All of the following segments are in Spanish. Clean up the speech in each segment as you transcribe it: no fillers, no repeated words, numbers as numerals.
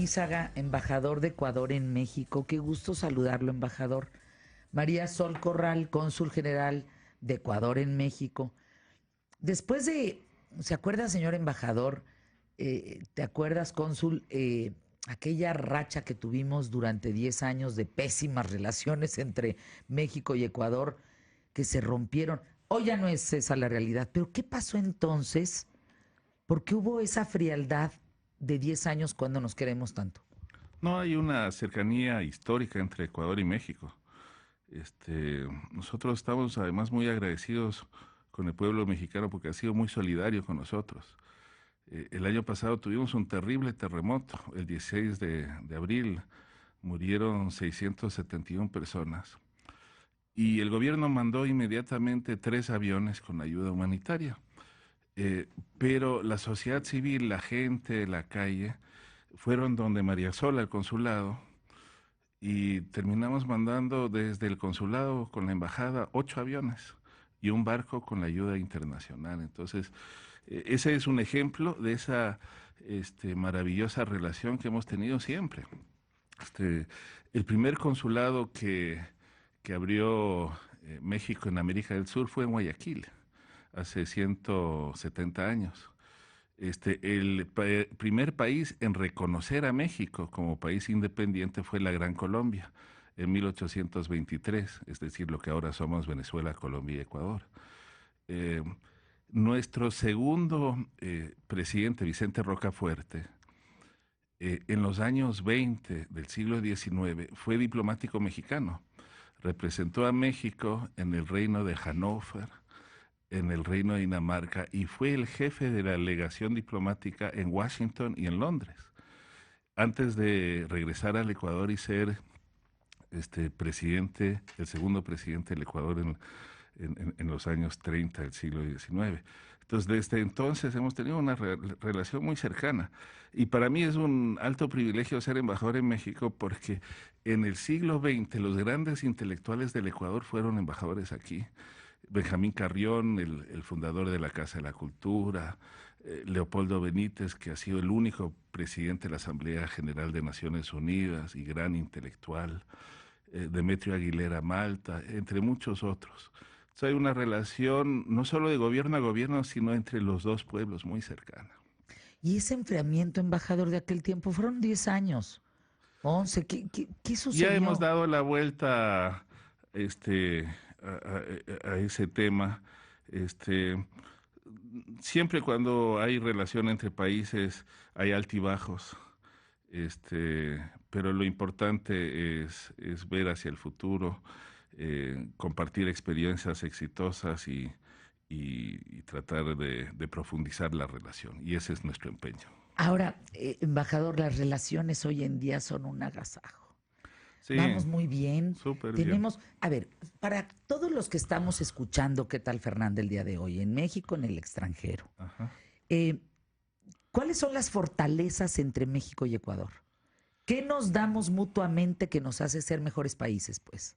Anízaga, embajador de Ecuador en México. Qué gusto saludarlo, embajador. María Sol Corral, cónsul general de Ecuador en México. Después de, ¿se acuerda, señor embajador? ¿Te acuerdas, cónsul, aquella racha que tuvimos durante 10 años de pésimas relaciones entre México y Ecuador que se rompieron? Hoy ya no es esa la realidad, pero ¿qué pasó entonces? ¿Por qué hubo esa frialdad de 10 años cuando nos queremos tanto? No hay una cercanía histórica entre Ecuador y México. Nosotros estamos además muy agradecidos con el pueblo mexicano porque ha sido muy solidario con nosotros. El año pasado tuvimos un terrible terremoto, el 16 de abril, murieron 671 personas y el gobierno mandó inmediatamente 3 aviones con ayuda humanitaria. Eh, pero la sociedad civil, la gente, la calle, fueron donde María Sola, al consulado, y terminamos mandando desde el consulado con la embajada 8 aviones y un barco con la ayuda internacional. Entonces, ese es un ejemplo de esa maravillosa relación que hemos tenido siempre. Este, el primer consulado que abrió México en América del Sur fue en Guayaquil, hace 170 años. Primer país en reconocer a México como país independiente fue la Gran Colombia en 1823, es decir, lo que ahora somos Venezuela, Colombia y Ecuador. Eh, Nuestro segundo presidente, Vicente Rocafuerte, en los años 20 del siglo XIX, fue diplomático mexicano. Representó a México en el reino de Hannover, en el Reino de Dinamarca y fue el jefe de la delegación diplomática en Washington y en Londres, antes de regresar al Ecuador y ser presidente, el segundo presidente del Ecuador en los años 30 del siglo XIX. Entonces, desde entonces hemos tenido una relación muy cercana. Y para mí es un alto privilegio ser embajador en México porque en el siglo XX los grandes intelectuales del Ecuador fueron embajadores aquí. Benjamín Carrión, el fundador de la Casa de la Cultura, Leopoldo Benítez, que ha sido el único presidente de la Asamblea General de Naciones Unidas y gran intelectual, Demetrio Aguilera Malta, entre muchos otros. Entonces hay una relación no solo de gobierno a gobierno, sino entre los dos pueblos muy cercana. Y ese enfriamiento, embajador, de aquel tiempo fueron 10 años, 11. ¿Qué Ya hemos sucedió? dado la vuelta este, a ese tema. Este, Siempre cuando hay relación entre países hay altibajos, pero lo importante es ver hacia el futuro, compartir experiencias exitosas y tratar de profundizar la relación. Y ese es nuestro empeño. Ahora, embajador, las relaciones hoy en día son un agasajo. Sí, Vamos muy bien. súper bien. Tenemos, a ver, para todos los que estamos escuchando, ¿qué tal, Fernanda, el día de hoy? En México, en el extranjero. Ajá. Eh, ¿Cuáles son las fortalezas entre México y Ecuador? ¿Qué nos damos mutuamente que nos hace ser mejores países, pues?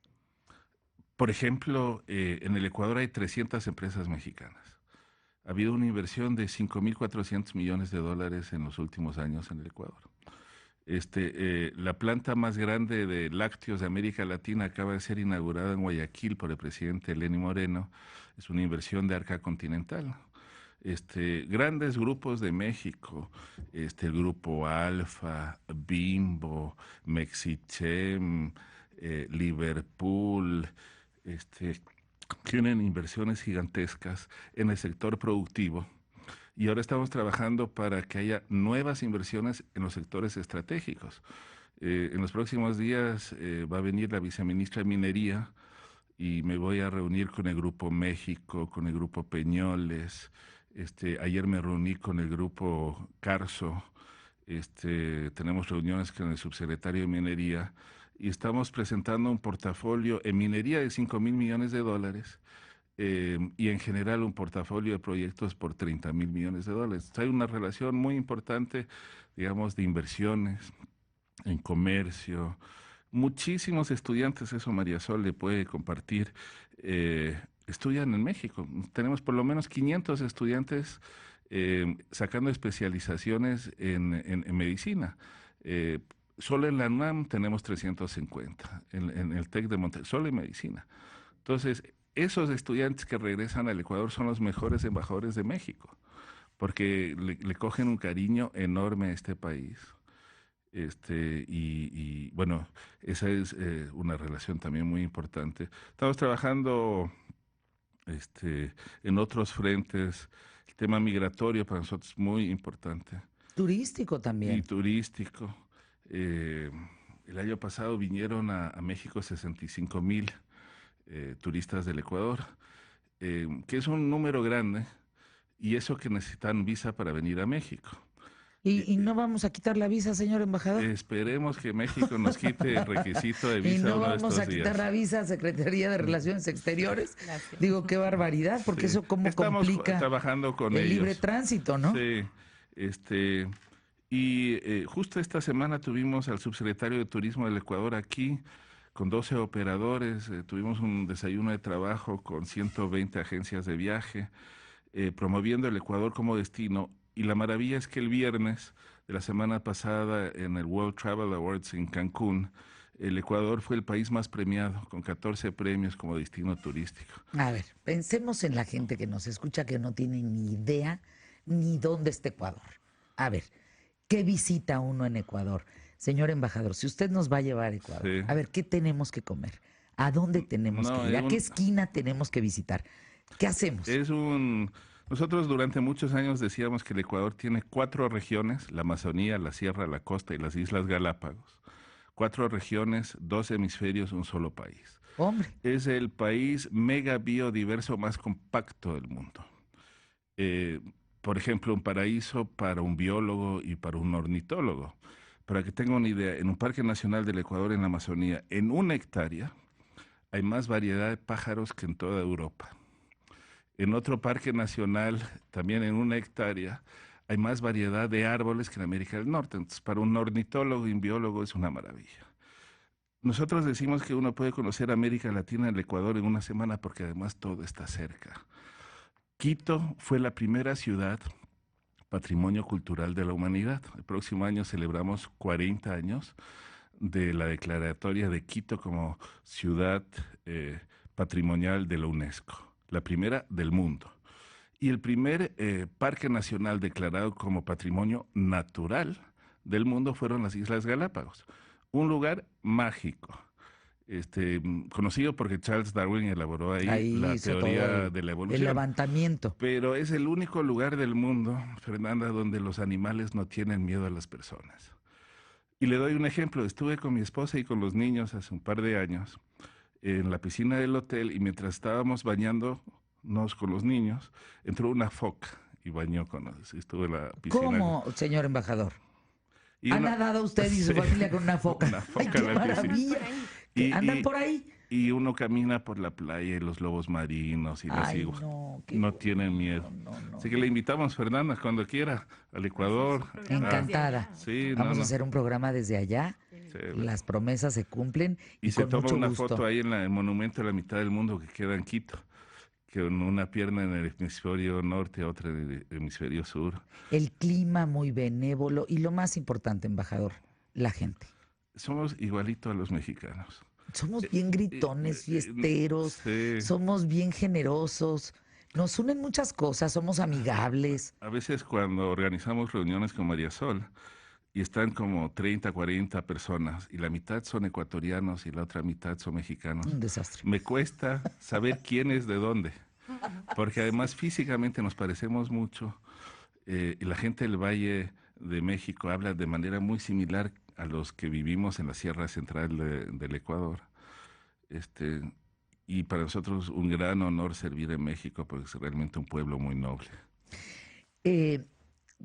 Por ejemplo, en el Ecuador hay 300 empresas mexicanas. Ha habido una inversión de 5.400 millones de dólares en los últimos años en el Ecuador. La planta más grande de lácteos de América Latina acaba de ser inaugurada en Guayaquil por el presidente Lenín Moreno. Es una inversión de Arca Continental. Grandes grupos de México, el grupo Alfa, Bimbo, Mexichem, Liverpool, este, tienen inversiones gigantescas en el sector productivo y ahora estamos trabajando para que haya nuevas inversiones en los sectores estratégicos. En los próximos días va a venir la viceministra de Minería y me voy a reunir con el Grupo México, con el Grupo Peñoles. Ayer me reuní con el Grupo Carso. Tenemos reuniones con el subsecretario de Minería y estamos presentando un portafolio en minería de 5.000 millones de dólares y en general un portafolio de proyectos por 30.000 millones de dólares. Hay una relación muy importante, digamos, de inversiones en comercio. Muchísimos estudiantes, eso María Sol le puede compartir, estudian en México. Tenemos por lo menos 500 estudiantes sacando especializaciones en medicina. Solo en la UNAM tenemos 350, en el TEC de Monterrey, solo en medicina. Entonces, esos estudiantes que regresan al Ecuador son los mejores embajadores de México, porque le cogen un cariño enorme a este país. Bueno, esa es una relación también muy importante. Estamos trabajando en otros frentes. El tema migratorio para nosotros es muy importante. Turístico Y también. turístico. Eh, el año pasado vinieron a México 65,000 turistas del Ecuador, que es un número grande, y eso que necesitan visa para venir a México. Y no vamos a quitar la visa, señor embajador. Esperemos que México nos quite el requisito de Y visa no uno de vamos estos a quitar días. la visa a Secretaría de Relaciones Exteriores. Gracias. Digo, qué barbaridad, porque Sí. eso cómo Estamos complica trabajando con el libre ellos. tránsito, ¿no? Sí, justo esta semana tuvimos al subsecretario de Turismo del Ecuador aquí con 12 operadores, tuvimos un desayuno de trabajo con 120 agencias de viaje, promoviendo el Ecuador como destino. Y la maravilla es que el viernes de la semana pasada en el World Travel Awards en Cancún, el Ecuador fue el país más premiado, con 14 premios como destino turístico. A ver, pensemos en la gente que nos escucha que no tiene ni idea ni dónde está Ecuador. A ver, ¿qué visita uno en Ecuador? Señor embajador, si usted nos va a llevar a Ecuador, Sí. a ver, ¿qué tenemos que comer? ¿A dónde tenemos No, que ir? ¿A qué esquina tenemos que visitar? ¿Qué hacemos? Nosotros durante muchos años decíamos que el Ecuador tiene 4 regiones: la Amazonía, la Sierra, la Costa y las Islas Galápagos. 4 regiones, 2 hemisferios, un solo país. Hombre, Es el país mega biodiverso más compacto del mundo. Eh, por ejemplo, un paraíso para un biólogo y para un ornitólogo. Para que tengan una idea, en un Parque Nacional del Ecuador, en la Amazonía, en 1 hectárea, hay más variedad de pájaros que en toda Europa. En otro parque nacional, también en 1 hectárea, hay más variedad de árboles que en América del Norte. Entonces, para un ornitólogo y un biólogo es una maravilla. Nosotros decimos que uno puede conocer América Latina y el Ecuador en una semana porque además todo está cerca. Quito fue la primera ciudad Patrimonio Cultural de la Humanidad. El próximo año celebramos 40 años de la declaratoria de Quito como ciudad patrimonial de la UNESCO, la primera del mundo. Y el primer parque nacional declarado como patrimonio natural del mundo fueron las Islas Galápagos, un lugar mágico. Conocido porque Charles Darwin elaboró ahí la hizo teoría todo de la el evolución. levantamiento. Pero es el único lugar del mundo, Fernanda, donde los animales no tienen miedo a las personas. Y le doy un ejemplo. Estuve con mi esposa y con los niños hace un par de años en la piscina del hotel, y mientras estábamos bañándonos con los niños, entró una foca y bañó con nosotros. Estuvo en la piscina. ¿Cómo, señor embajador? Y ¿Ha nadado usted y su Sí, familia con una foca? una foca ¡Ay, qué en la piscina. maravilla! Y- ¿Andan y- por ahí? Y uno camina por la playa y los lobos marinos y las Ay, iguanas no, qué no tienen miedo. no, Así que le invitamos, Fernanda, cuando quiera, al Ecuador. Encantada. Sí, Vamos no. a hacer un programa desde allá. Chévere. Las promesas se cumplen Y se con toma mucho una gusto. foto ahí en el monumento de la mitad del mundo que queda en Quito, que con una pierna en el hemisferio norte, otra en el hemisferio sur. El clima muy benévolo y lo más importante, embajador, la gente. Somos igualito a los mexicanos. Somos bien gritones, fiesteros, Sí. somos bien generosos, nos unen muchas cosas, somos amigables. A veces cuando organizamos reuniones con María Sol y están como 30, 40 personas y la mitad son ecuatorianos y la otra mitad son mexicanos, Un desastre. me cuesta saber quién es de dónde, porque además físicamente nos parecemos mucho, y la gente del Valle de México habla de manera muy similar a los que vivimos en la Sierra Central del Ecuador. Y para nosotros un gran honor servir en México porque es realmente un pueblo muy noble. Eh,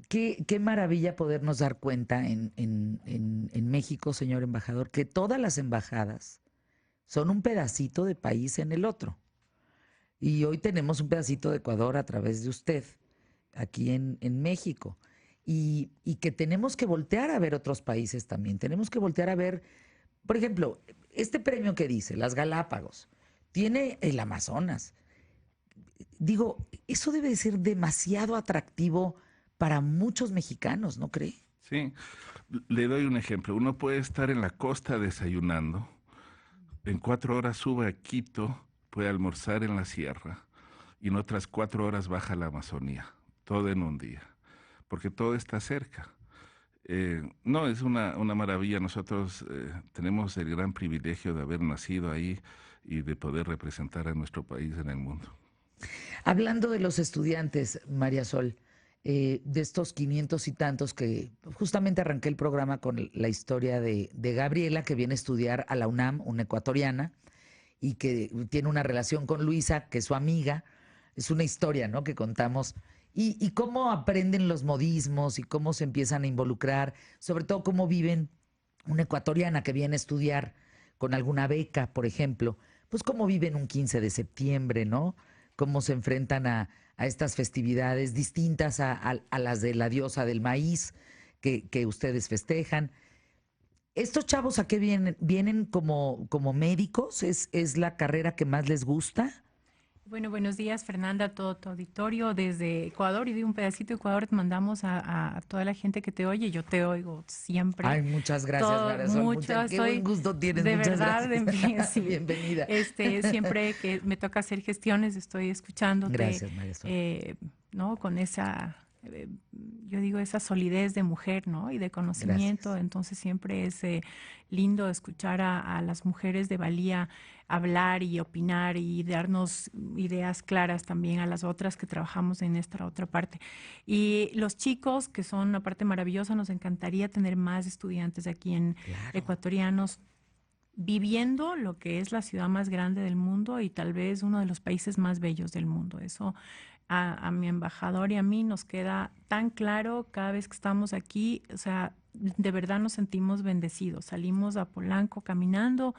qué maravilla podernos dar cuenta en México, señor embajador, que todas las embajadas son un pedacito de país en el otro. Y hoy tenemos un pedacito de Ecuador a través de usted, aquí en México. Y que tenemos que voltear a ver otros países también. Tenemos que voltear a ver, por ejemplo, este premio que dice, las Galápagos, tiene el Amazonas. Digo, eso debe ser demasiado atractivo para muchos mexicanos, ¿no cree? Sí, Le doy un ejemplo. Uno puede estar en la costa desayunando, en 4 horas sube a Quito, puede almorzar en la sierra y en otras 4 horas baja a la Amazonía, todo en un día, porque todo está cerca. No, es una maravilla. Nosotros tenemos el gran privilegio de haber nacido ahí y de poder representar a nuestro país en el mundo. Hablando de los estudiantes, María Sol, de estos 500 y tantos que justamente arranqué el programa con la historia de Gabriela, que viene a estudiar a la UNAM, una ecuatoriana, y que tiene una relación con Luisa, que es su amiga. Es una historia, ¿no?, que contamos. Y cómo aprenden los modismos y cómo se empiezan a involucrar, sobre todo cómo viven una ecuatoriana que viene a estudiar con alguna beca, por ejemplo, pues cómo viven un 15 de septiembre, ¿no? Cómo se enfrentan a estas festividades distintas a las de la diosa del maíz que ustedes festejan. ¿Estos chavos a qué vienen? ¿Vienen como médicos? ¿Es la carrera que más les gusta? Bueno, buenos días, Fernanda, a todo tu auditorio desde Ecuador y de un pedacito de Ecuador te mandamos a toda la gente que te oye. Yo te oigo siempre. Ay, muchas gracias, Todo, Marisol. mucho, Qué buen estoy gusto tienes. de Muchas verdad, gracias. sí. Bienvenida. Siempre que me toca hacer gestiones, estoy escuchándote, Gracias, Marisol. ¿no? Con esa, yo digo, esa solidez de mujer, ¿no? Y de conocimiento. Gracias. Entonces siempre es lindo escuchar a las mujeres de valía hablar y opinar y darnos ideas claras también a las otras que trabajamos en esta otra parte. Y los chicos, que son una parte maravillosa, nos encantaría tener más estudiantes aquí en Claro. ecuatorianos viviendo lo que es la ciudad más grande del mundo y tal vez uno de los países más bellos del mundo. Eso a mi embajador y a mí nos queda tan claro cada vez que estamos aquí. O sea, de verdad nos sentimos bendecidos. Salimos a Polanco caminando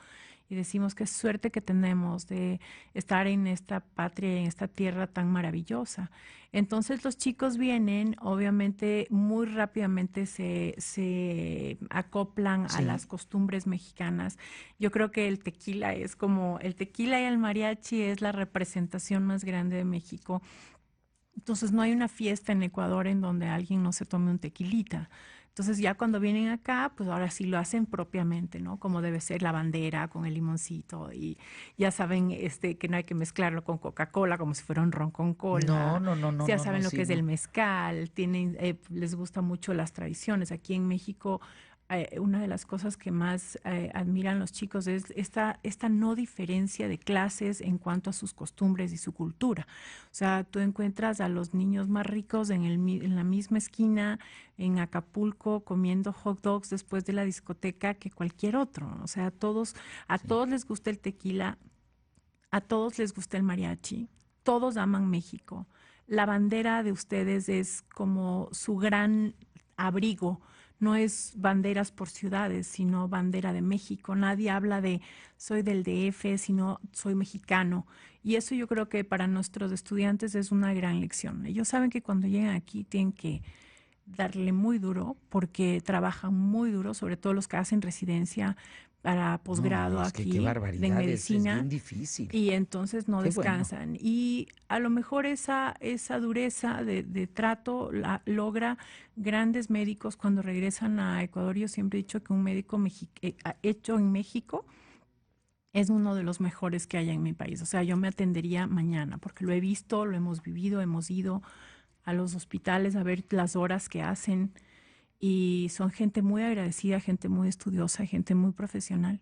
y decimos qué suerte que tenemos de estar en esta patria, en esta tierra tan maravillosa. Entonces los chicos vienen, obviamente muy rápidamente se acoplan a las Sí. costumbres mexicanas. Yo creo que el tequila es como, el tequila y el mariachi es la representación más grande de México. Entonces no hay una fiesta en Ecuador en donde alguien no se tome un tequilita. Entonces ya cuando vienen acá, pues ahora sí lo hacen propiamente, ¿no? Como debe ser la bandera con el limoncito y ya saben que no hay que mezclarlo con Coca-Cola como si fuera un ron con No, cola. no, no, no, Ya no, no, saben lo que sí, es el no. mezcal, tienen, les gusta mucho las tradiciones. Aquí en México una de las cosas que más admiran los chicos es esta no diferencia de clases en cuanto a sus costumbres y su cultura. O sea, tú encuentras a los niños más ricos en la misma esquina, en Acapulco, comiendo hot dogs después de la discoteca que cualquier otro. O sea, a Sí. todos les gusta el tequila, a todos les gusta el mariachi, todos aman México. La bandera de ustedes es como su gran abrigo. No es banderas por ciudades, sino bandera de México. Nadie habla de soy del DF, sino soy mexicano. Y eso yo creo que para nuestros estudiantes es una gran lección. Ellos saben que cuando llegan aquí tienen que darle muy duro porque trabajan muy duro, sobre todo los que hacen residencia para No, posgrado es que qué aquí en barbaridad, es medicina bien difícil. y entonces no Qué bueno. descansan. Y a lo mejor esa dureza de trato logra grandes médicos cuando regresan a Ecuador. Yo siempre he dicho que un médico hecho en México es uno de los mejores que haya en mi país. O sea, yo me atendería mañana porque lo he visto, lo hemos vivido, hemos ido a los hospitales a ver las horas que hacen y son gente muy agradecida, gente muy estudiosa, gente muy profesional.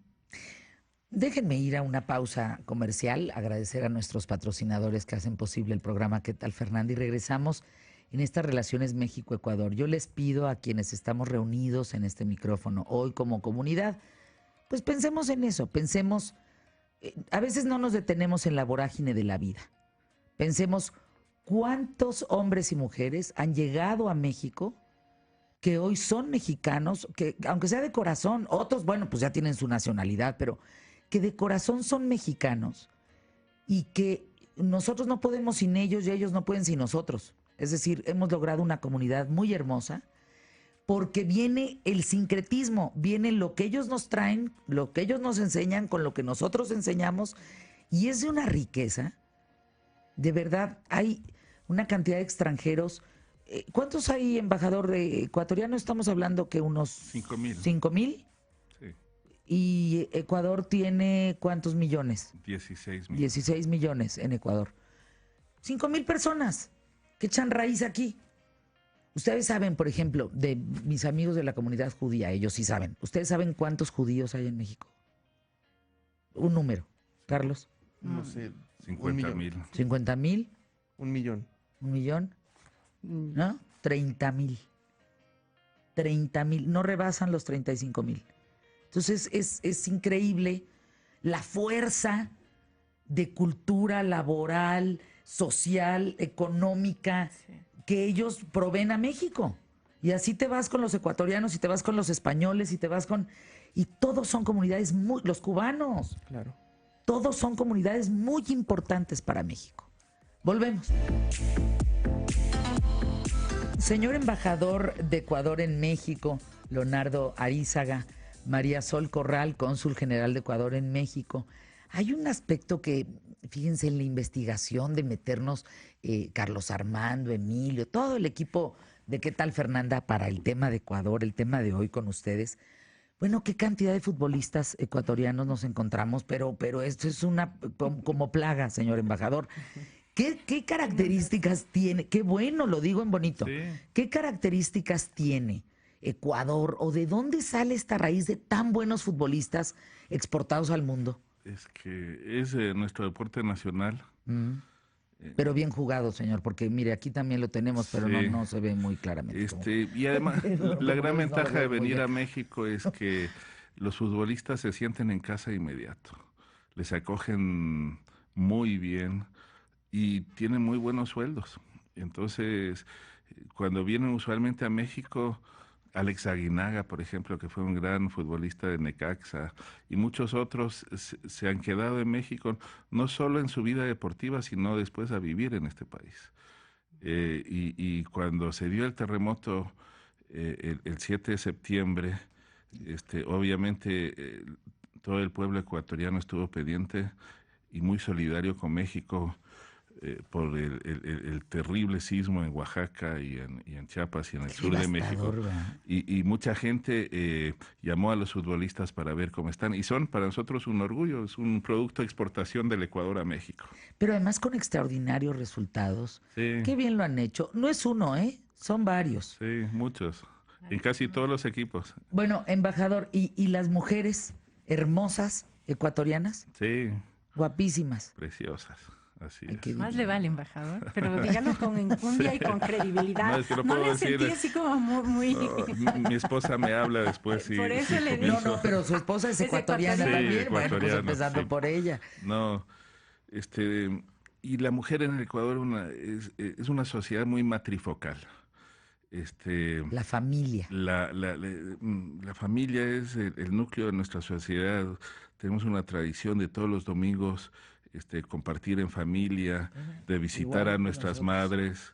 Déjenme ir a una pausa comercial, agradecer a nuestros patrocinadores que hacen posible el programa ¿Qué tal, Fernanda? Y regresamos en estas relaciones México-Ecuador. Yo les pido a quienes estamos reunidos en este micrófono hoy como comunidad, pues pensemos en eso, pensemos, a veces no nos detenemos en la vorágine de la vida. Pensemos cuántos hombres y mujeres han llegado a México que hoy son mexicanos, que aunque sea de corazón, otros, bueno, pues ya tienen su nacionalidad, pero que de corazón son mexicanos y que nosotros no podemos sin ellos y ellos no pueden sin nosotros. Es decir, hemos logrado una comunidad muy hermosa porque viene el sincretismo, viene lo que ellos nos traen, lo que ellos nos enseñan con lo que nosotros enseñamos y es de una riqueza. De verdad, hay una cantidad de extranjeros ¿Cuántos hay, embajador ecuatoriano? Estamos hablando que unos 5,000. 5,000. Sí, ¿Y Ecuador tiene cuántos millones? 16 millones. 16 millones en Ecuador. 5,000 personas que echan raíz aquí. Ustedes saben, por ejemplo, de mis amigos de la comunidad judía, ellos sí saben. ¿Ustedes saben cuántos judíos hay en México? Un número, Carlos. No sé. 50,000. 50,000, 1,000,000. 1,000,000, ¿no? 30,000. 30,000, no rebasan los 35,000. Entonces es increíble la fuerza de cultura laboral, social, económica, Sí. que ellos proveen a México. Y así te vas con los ecuatorianos y te vas con los españoles y te vas con... Y todos son comunidades muy... Los cubanos, Claro. todos son comunidades muy importantes para México. Volvemos. Señor embajador de Ecuador en México, Leonardo Arízaga, María Sol Corral, cónsul general de Ecuador en México. Hay un aspecto que, fíjense, en la investigación de meternos Carlos Armando, Emilio, todo el equipo de ¿Qué tal, Fernanda?, para el tema de Ecuador, el tema de hoy con ustedes. Bueno, qué cantidad de futbolistas ecuatorianos nos encontramos, pero esto es una como plaga, señor embajador. ¿Qué características tiene? Qué bueno, lo digo en bonito. Sí. ¿Qué características tiene Ecuador o de dónde sale esta raíz de tan buenos futbolistas exportados al mundo? Es que es nuestro deporte nacional. Pero bien jugado, señor, porque mire, aquí también lo tenemos, pero Sí. no se ve muy claramente. Y además, la gran no ventaja lo de veo muy venir bien. a México es que los futbolistas se sienten en casa de inmediato. Les acogen muy bien y tienen muy buenos sueldos. Entonces, cuando vienen usualmente a México, Alex Aguinaga, por ejemplo, que fue un gran futbolista de Necaxa, y muchos otros se han quedado en México, no solo en su vida deportiva, sino después a vivir en este país. Y cuando se dio el terremoto el 7 de septiembre, obviamente todo el pueblo ecuatoriano estuvo pendiente y muy solidario con México por el terrible sismo en Oaxaca y en Chiapas y en el Qué sur de México. devastador, ¿verdad? Y mucha gente llamó a los futbolistas para ver cómo están. Y son para nosotros un orgullo, es un producto de exportación del Ecuador a México. Pero además con extraordinarios resultados. Sí. Qué bien lo han hecho. No es uno, ¿eh? Son varios. Sí, muchos. En casi todos los equipos. Bueno, embajador, ¿y las mujeres hermosas ecuatorianas? Sí, Guapísimas. preciosas. Así Ay, es. qué Más le vale, embajador, pero dígalo con enjundia y con credibilidad. No, es que no No puedo le sentí decir- así como muy... No, mi esposa me habla después. Sí, Por eso sí, le No, comienzo. no, pero su esposa es Es ecuatoriana ecuatoriana. también. Sí, Bueno, pues ecuatoriana, empezando sí. por ella. No, y la mujer en el Ecuador es una sociedad muy matrifocal. La familia. La familia es el núcleo de nuestra sociedad. Tenemos una tradición de todos los domingos compartir en familia, de visitar igual a que nuestras nosotros. madres,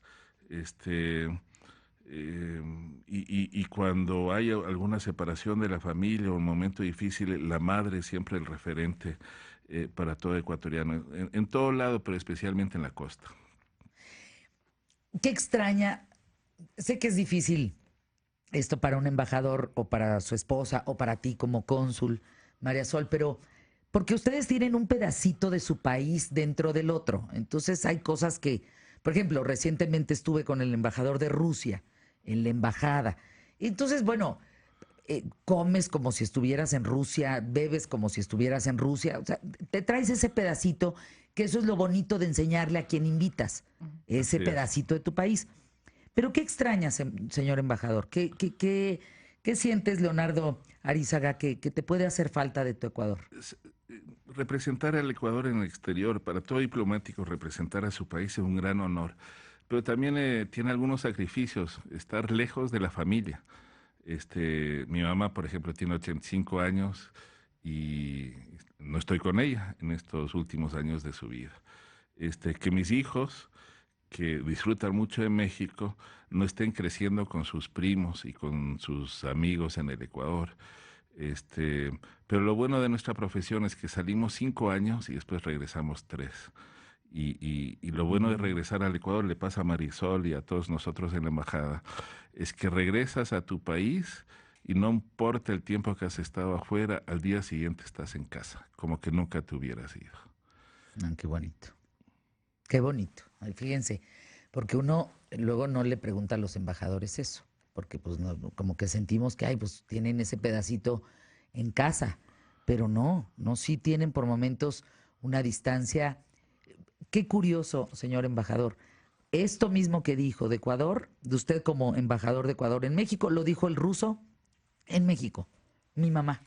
y cuando hay alguna separación de la familia o un momento difícil, la madre es siempre el referente para todo ecuatoriano, en todo lado, pero especialmente en la costa. ¿Qué extraña? Sé que es difícil esto para un embajador o para su esposa o para ti como cónsul, María Sol, pero porque ustedes tienen un pedacito de su país dentro del otro. Entonces hay cosas que, por ejemplo, recientemente estuve con el embajador de Rusia en la embajada. Entonces, bueno, comes como si estuvieras en Rusia, bebes como si estuvieras en Rusia. O sea, te traes ese pedacito, que eso es lo bonito de enseñarle a quien invitas, ese Así es. pedacito de tu país. Pero ¿qué extrañas, señor embajador? ¿Qué sientes, Leonardo Arízaga, que te puede hacer falta de tu Ecuador? Representar al Ecuador en el exterior, para todo diplomático, representar a su país es un gran honor, pero también tiene algunos sacrificios, estar lejos de la familia. Mi mamá, por ejemplo, tiene 85 años y no estoy con ella en estos últimos años de su vida. Que mis hijos, que disfrutan mucho de México, no estén creciendo con sus primos y con sus amigos en el Ecuador. Pero lo bueno de nuestra profesión es que salimos 5 años y después regresamos 3. Y lo bueno de regresar al Ecuador, le pasa a Marisol y a todos nosotros en la embajada, es que regresas a tu país y no importa el tiempo que has estado afuera, al día siguiente estás en casa, como que nunca te hubieras ido. Qué bonito. Qué bonito. Ay, fíjense, porque uno luego no le pregunta a los embajadores eso, porque pues no, como que sentimos que, ay, pues tienen ese pedacito en casa, pero no, sí tienen por momentos una distancia. Qué curioso, señor embajador. Esto mismo que dijo de Ecuador, de usted como embajador de Ecuador en México, lo dijo el ruso en México, mi mamá.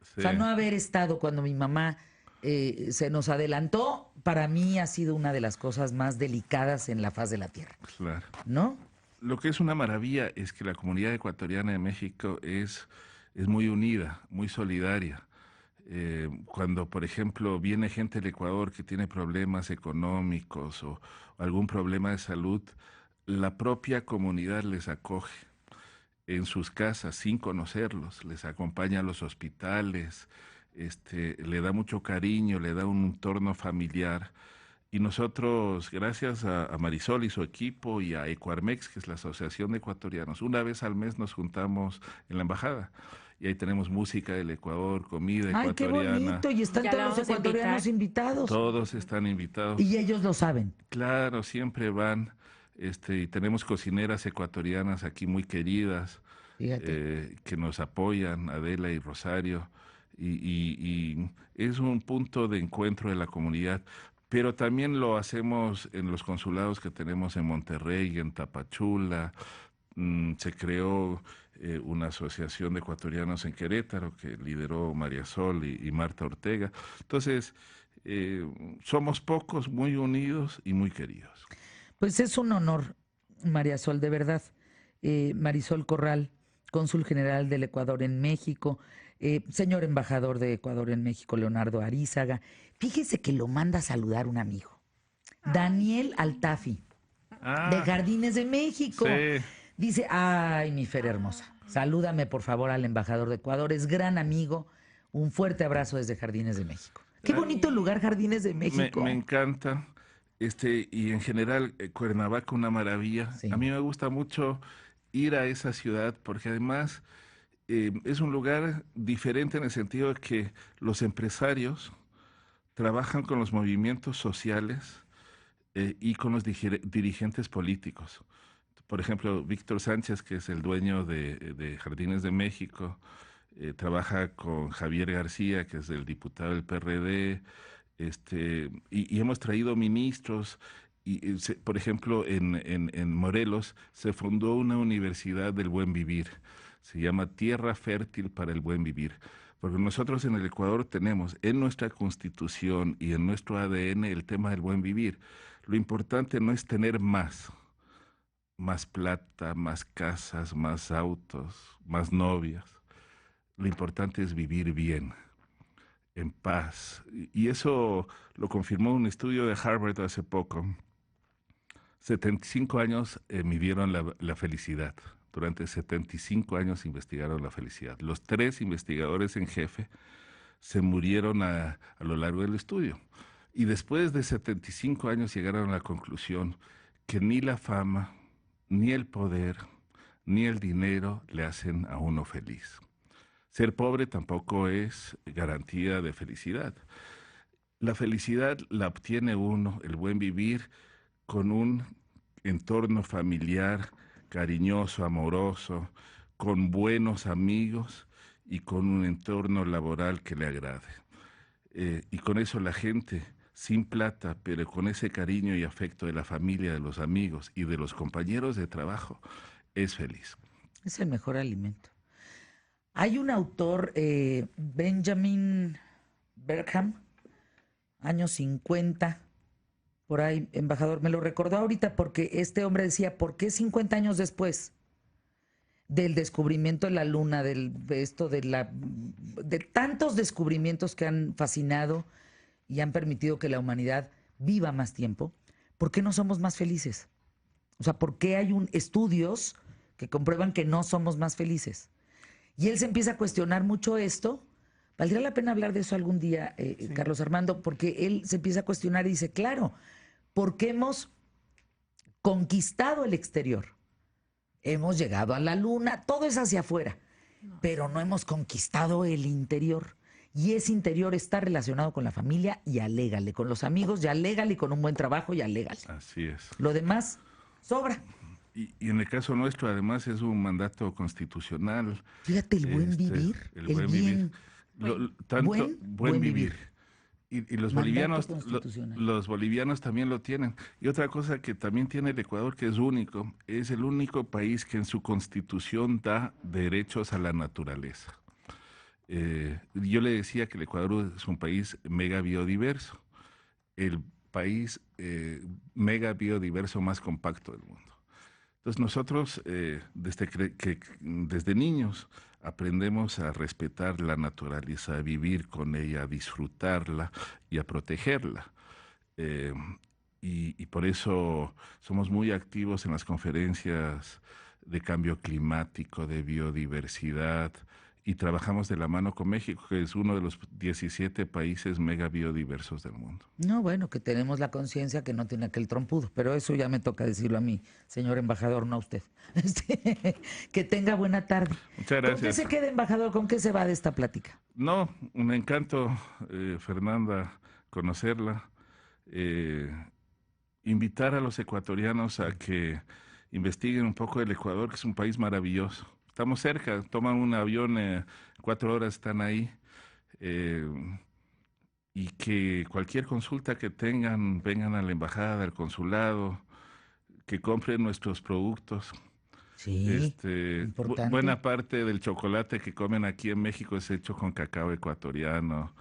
O Sí, sea, no haber estado cuando mi mamá se nos adelantó, para mí ha sido una de las cosas más delicadas en la faz de la tierra, claro. ¿no? Lo que es una maravilla es que la comunidad ecuatoriana de México es muy unida, muy solidaria. Cuando, por ejemplo, viene gente del Ecuador que tiene problemas económicos o algún problema de salud, la propia comunidad les acoge en sus casas sin conocerlos, les acompaña a los hospitales, le da mucho cariño, le da un entorno familiar. Y nosotros, gracias a Marisol y su equipo y a Ecuarmex, que es la Asociación de Ecuatorianos, una vez al mes nos juntamos en la embajada. Y ahí tenemos música del Ecuador, comida Ay, qué ecuatoriana, bonito. Y están Ya todos la los vamos a ecuatorianos invitar. invitados. todos están invitados. Y ellos lo saben. Claro, siempre van. Y tenemos cocineras ecuatorianas aquí muy queridas, Fíjate. que nos apoyan, Adela y Rosario, y es un punto de encuentro de la comunidad. Pero también lo hacemos en los consulados que tenemos en Monterrey, en Tapachula. Se creó una asociación de ecuatorianos en Querétaro que lideró María Sol y Marta Ortega. Entonces, eh, somos pocos, muy unidos y muy queridos. Pues es un honor, María Sol, de verdad. Marisol Corral, cónsul general del Ecuador en México, señor embajador de Ecuador en México, Leonardo Arízaga. Fíjese que lo manda a saludar un amigo, Daniel Altafi, de Ah, Jardines de México. sí. Dice, ay, mi Fer hermosa, salúdame por favor al embajador de Ecuador, es gran amigo. Un fuerte abrazo desde Jardines de México. Qué bonito lugar, Jardines de Me México. encanta. Y en general, Cuernavaca, una maravilla. A Sí. mí me gusta mucho ir a esa ciudad porque además es un lugar diferente en el sentido de que los empresarios trabajan con los movimientos sociales y con los dirigentes políticos. Por ejemplo, Víctor Sánchez, que es el dueño de Jardines de México, trabaja con Javier García, que es el diputado del PRD, y hemos traído ministros. Por ejemplo, en Morelos se fundó una universidad del buen vivir. Se llama Tierra Fértil para el Buen Vivir. Porque nosotros en el Ecuador tenemos en nuestra constitución y en nuestro ADN el tema del buen vivir. Lo importante no es tener más plata, más casas, más autos, más novias. Lo importante es vivir bien, en paz. Y eso lo confirmó un estudio de Harvard hace poco. 75 años midieron la felicidad. Durante 75 años investigaron la felicidad. Los 3 investigadores en jefe se murieron a lo largo del estudio. Y después de 75 años llegaron a la conclusión que ni la fama, ni el poder, ni el dinero le hacen a uno feliz. Ser pobre tampoco es garantía de felicidad. La felicidad la obtiene uno, el buen vivir, con un entorno familiar cariñoso, amoroso, con buenos amigos y con un entorno laboral que le agrade. Y con eso la gente, sin plata, pero con ese cariño y afecto de la familia, de los amigos y de los compañeros de trabajo, es feliz. Es el mejor alimento. Hay un autor, Benjamin Berkham, años 50, por ahí, embajador, me lo recordó ahorita porque este hombre decía, ¿por qué 50 años después del descubrimiento de la luna, de tantos descubrimientos que han fascinado y han permitido que la humanidad viva más tiempo, ¿por qué no somos más felices? O sea, ¿por qué hay estudios que comprueban que no somos más felices? Y él se empieza a cuestionar mucho esto. Valdría la pena hablar de eso algún día, Sí. Carlos Armando, porque él se empieza a cuestionar y dice, claro, porque hemos conquistado el exterior. Hemos llegado a la luna, todo es hacia afuera, pero no hemos conquistado el interior. Y ese interior está relacionado con la familia y alégale, con los amigos y alégale, con un buen trabajo y alégale. Así es. Lo demás sobra. Y en el caso nuestro, además, es un mandato constitucional. Fíjate, el buen vivir, el buen vivir. Buen vivir. Y los bolivianos también lo tienen. Y otra cosa que también tiene el Ecuador, que es único, es el único país que en su constitución da derechos a la naturaleza. Yo le decía que el Ecuador es un país mega biodiverso, el país mega biodiverso más compacto del mundo. Entonces nosotros desde niños aprendemos a respetar la naturaleza, a vivir con ella, a disfrutarla y a protegerla. Y por eso somos muy activos en las conferencias de cambio climático, de biodiversidad, y trabajamos de la mano con México, que es uno de los 17 países mega biodiversos del mundo. No, bueno, que tenemos la conciencia que no tiene aquel trompudo, pero eso ya me toca decirlo a mí, señor embajador, no a usted. Que tenga buena tarde. Muchas gracias. ¿Con qué se queda, embajador? ¿Con qué se va de esta plática? No, un encanto, Fernanda, conocerla. Invitar a los ecuatorianos a que investiguen un poco el Ecuador, que es un país maravilloso. Estamos cerca, toman un avión, 4 horas están ahí, y que cualquier consulta que tengan, vengan a la embajada, al consulado, que compren nuestros productos. Sí, importante. Buena parte del chocolate que comen aquí en México es hecho con cacao ecuatoriano.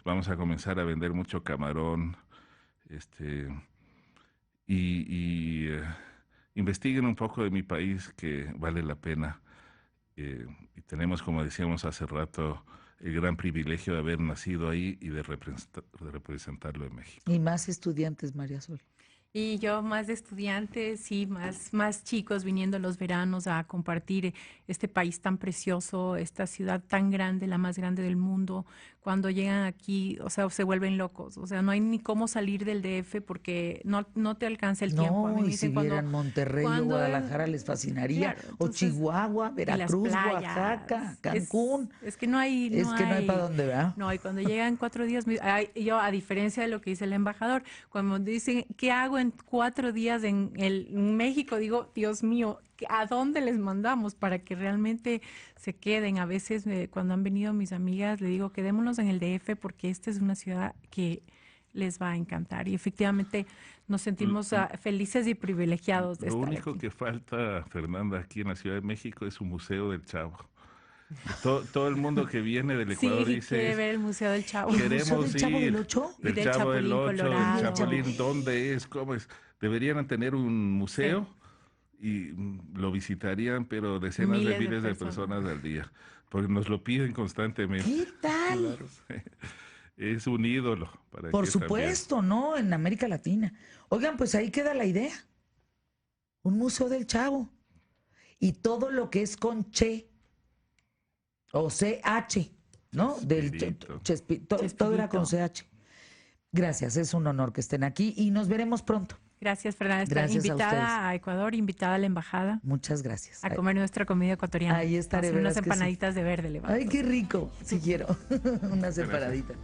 Vamos a comenzar a vender mucho camarón. Investiguen un poco de mi país, que vale la pena. Y tenemos, como decíamos hace rato, el gran privilegio de haber nacido ahí y de representarlo en México. Y más estudiantes, María Sol. Y yo más de estudiantes, sí, más chicos viniendo los veranos a compartir este país tan precioso, esta ciudad tan grande, la más grande del mundo. Cuando llegan aquí, o sea, se vuelven locos. O sea, no hay ni cómo salir del DF porque no te alcanza el tiempo. A mí me y dicen si vieran Monterrey o Guadalajara les fascinaría. Claro, entonces, o Chihuahua, Veracruz, Oaxaca, Cancún. Es que no hay... No hay para dónde, ¿verdad? No, y cuando llegan 4 días, yo, a diferencia de lo que dice el embajador, cuando dicen, ¿qué hago en 4 días en México? Digo, Dios mío, ¿a dónde les mandamos para que realmente se queden? A veces cuando han venido mis amigas, le digo, quedémonos en el DF porque esta es una ciudad que les va a encantar. Y efectivamente nos sentimos felices y privilegiados de estar aquí. Lo único que falta, Fernanda, aquí en la Ciudad de México es un museo del Chavo. Todo el mundo que viene del Ecuador dice... quiere ver el Museo del Chavo. Queremos ¿El Museo del Chavo ir. del Ocho? Del del Chavo del Chapulín Ocho, Colorado. del Chapulín, ¿dónde es? ¿Cómo es? Deberían tener un museo y lo visitarían, pero decenas de miles de personas al día, porque nos lo piden constantemente. ¿Qué tal? Claro, sí. Es un ídolo. Por supuesto, ¿no? En América Latina. Oigan, pues ahí queda la idea. Un museo del Chavo. Y todo lo que es con Che, o CH, ¿no? Todo era con CH. Gracias, es un honor que estén aquí y nos veremos pronto. Gracias, Fernanda. Gracias invitada a Ecuador, invitada a la embajada. Muchas gracias. A comer nuestra comida ecuatoriana. Ahí estaré. Unas empanaditas de verde. Ay, qué rico. Sí quiero. Unas empanaditas.